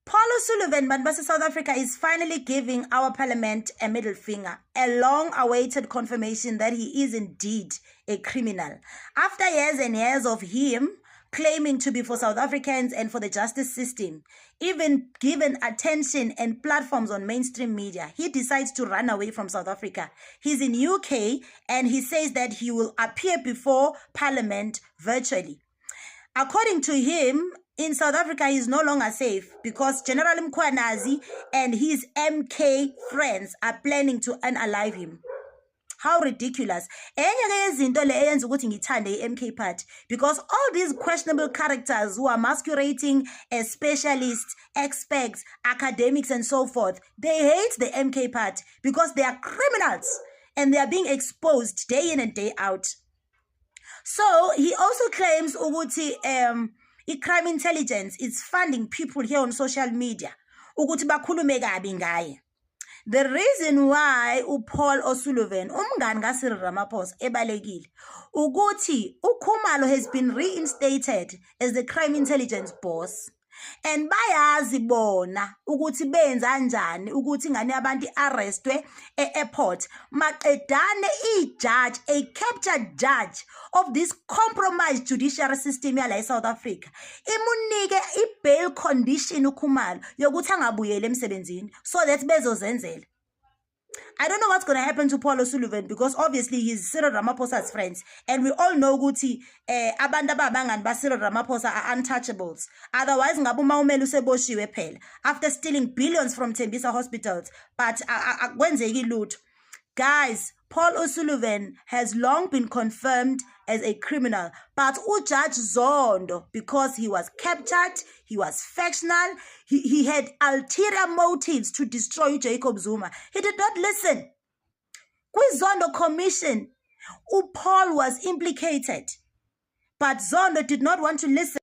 Paul O'Sullivan, Banbasa South Africa, is finally giving our parliament a middle finger, a long-awaited confirmation that he is indeed a criminal. After years and years of him claiming to be for South Africans and for the justice system, even given attention and platforms on mainstream media, he decides to run away from South Africa. He's in UK and he says that he will appear before parliament virtually. According to him, in South Africa, he is no longer safe because General Mkhwanazi and his MK friends are planning to unalive him. How ridiculous. MK part, because all these questionable characters who are masquerading as specialists, experts, academics, and so forth, they hate the MK part because they are criminals and they are being exposed day in and day out. So he also claims crime intelligence is funding people here on social media. The reason why Paul O'Sullivan, umngani kaCyril Ramaphosa, ebalekile, ukuthi uKhumalo has been reinstated as the crime intelligence boss. And bayazi bona ukuthi benza kanjani ukuthi ngane abantu arrestwe e-airport maqedane i-judge, a captured judge of this compromised judiciary system yala eSouth Africa, imunike i-bail condition uKhumalo yokuthi angabuyele emsebenzini so that bezozenzela. I don't know what's going to happen to Paul O'Sullivan because obviously he's Cyril Ramaphosa's friends. And we all know ukuthi abantu ababangani ba Cyril Ramaphosa are untouchables. Otherwise, ngabuma umele useboshiwe phela after stealing billions from Tembisa hospitals. But akwenzeki lutho. Guys, Paul O'Sullivan has long been confirmed as a criminal, but Judge Zondo, because he was captured, he was factional, he had ulterior motives to destroy Jacob Zuma. He did not listen. Zondo Commission, Paul was implicated, but Zondo did not want to listen.